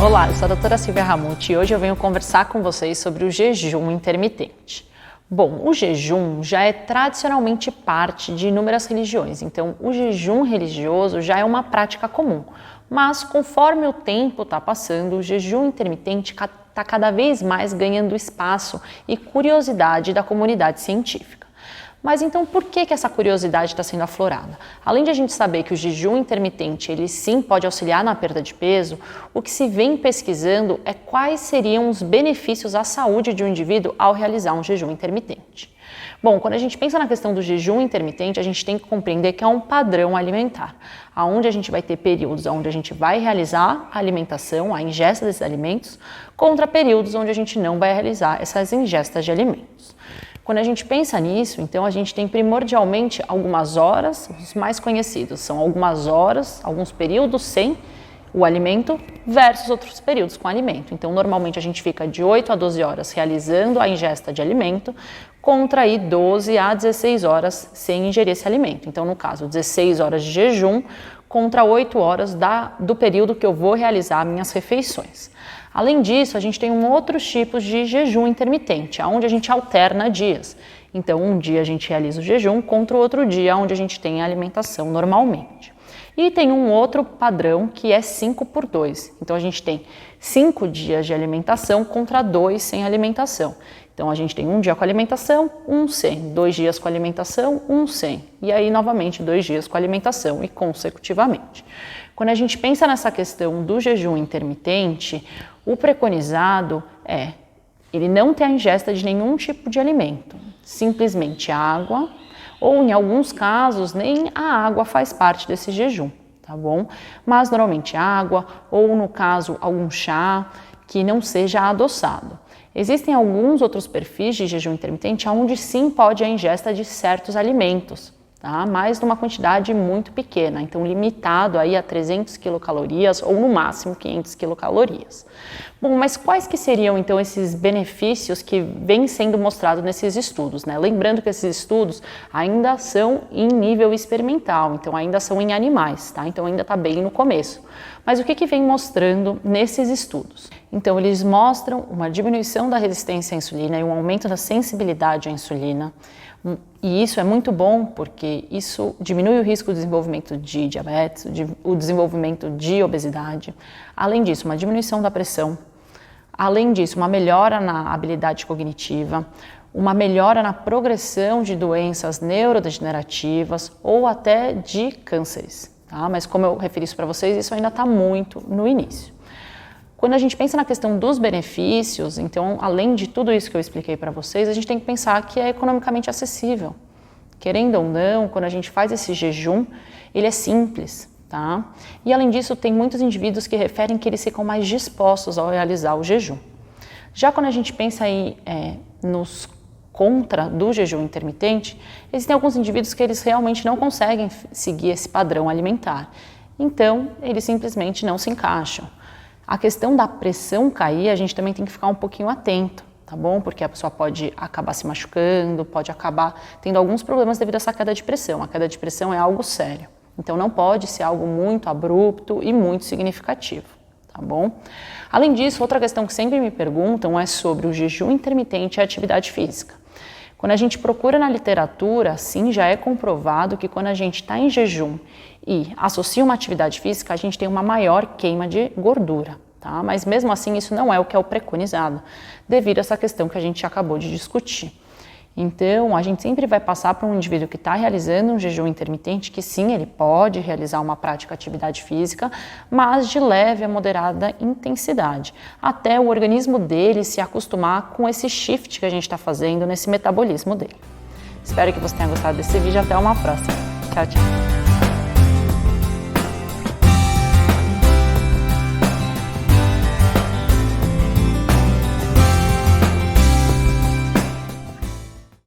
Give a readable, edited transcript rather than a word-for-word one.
Olá, eu sou a doutora Silvia Ramuti e hoje eu venho conversar com vocês sobre o jejum intermitente. Bom, o jejum já é tradicionalmente parte de inúmeras religiões, então o jejum religioso já é uma prática comum, mas conforme o tempo está passando, o jejum intermitente está cada vez mais ganhando espaço e curiosidade da comunidade científica. Mas então por que essa curiosidade está sendo aflorada? Além de a gente saber que o jejum intermitente ele sim pode auxiliar na perda de peso, o que se vem pesquisando é quais seriam os benefícios à saúde de um indivíduo ao realizar um jejum intermitente. Bom, quando a gente pensa na questão do jejum intermitente, a gente tem que compreender que é um padrão alimentar, onde a gente vai ter períodos onde a gente vai realizar a alimentação, a ingesta desses alimentos, contra períodos onde a gente não vai realizar essas ingestas de alimentos. Quando a gente pensa nisso, então a gente tem primordialmente algumas horas, os mais conhecidos são algumas horas, alguns períodos sem o alimento versus outros períodos com alimento. Então normalmente a gente fica de 8 a 12 horas realizando a ingesta de alimento, contra aí 12 a 16 horas sem ingerir esse alimento. Então no caso 16 horas de jejum contra 8 horas do período que eu vou realizar minhas refeições. Além disso, a gente tem outros tipos de jejum intermitente, onde a gente alterna dias. Então, um dia a gente realiza o jejum contra o outro dia, onde a gente tem a alimentação normalmente. E tem um outro padrão que é 5x2. Então, a gente tem 5 dias de alimentação contra 2 sem alimentação. Então, a gente tem um dia com alimentação, um sem. 2 dias com alimentação, um sem. E aí, novamente, 2 dias com alimentação e consecutivamente. Quando a gente pensa nessa questão do jejum intermitente, o preconizado é ele não ter a ingesta de nenhum tipo de alimento, simplesmente água, ou em alguns casos nem a água faz parte desse jejum, tá bom? Mas normalmente água, ou no caso algum chá que não seja adoçado. Existem alguns outros perfis de jejum intermitente onde sim pode a ingesta de certos alimentos, tá? Mas numa quantidade muito pequena, então limitado aí a 300 quilocalorias ou no máximo 500 quilocalorias. Bom, mas quais que seriam então esses benefícios que vêm sendo mostrados nesses estudos, né? Lembrando que esses estudos ainda são em nível experimental, então ainda são em animais, tá? Então ainda está bem no começo. Mas o que vem mostrando nesses estudos? Então eles mostram uma diminuição da resistência à insulina e um aumento da sensibilidade à insulina. E isso é muito bom porque isso diminui o risco do desenvolvimento de diabetes, o desenvolvimento de obesidade. Além disso, uma diminuição da pressão. Além disso, uma melhora na habilidade cognitiva, uma melhora na progressão de doenças neurodegenerativas ou até de cânceres. Tá? Mas como eu referi isso para vocês, isso ainda está muito no início. Quando a gente pensa na questão dos benefícios, então, além de tudo isso que eu expliquei para vocês, a gente tem que pensar que é economicamente acessível. Querendo ou não, quando a gente faz esse jejum, ele é simples, tá? E além disso, tem muitos indivíduos que referem que eles ficam mais dispostos ao realizar o jejum. Já quando a gente pensa aí nos contra do jejum intermitente, existem alguns indivíduos que eles realmente não conseguem seguir esse padrão alimentar. Então, eles simplesmente não se encaixam. A questão da pressão cair, a gente também tem que ficar um pouquinho atento, tá bom? Porque a pessoa pode acabar se machucando, pode acabar tendo alguns problemas devido a essa queda de pressão. A queda de pressão é algo sério, então não pode ser algo muito abrupto e muito significativo, tá bom? Além disso, outra questão que sempre me perguntam é sobre o jejum intermitente e a atividade física. Quando a gente procura na literatura, sim, já é comprovado que quando a gente está em jejum e associa uma atividade física, a gente tem uma maior queima de gordura, tá? Mas mesmo assim isso não é o que é o preconizado, devido a essa questão que a gente acabou de discutir. Então, a gente sempre vai passar para um indivíduo que está realizando um jejum intermitente, que sim, ele pode realizar uma prática de atividade física, mas de leve a moderada intensidade, até o organismo dele se acostumar com esse shift que a gente está fazendo nesse metabolismo dele. Espero que você tenha gostado desse vídeo, até uma próxima. Tchau, tchau!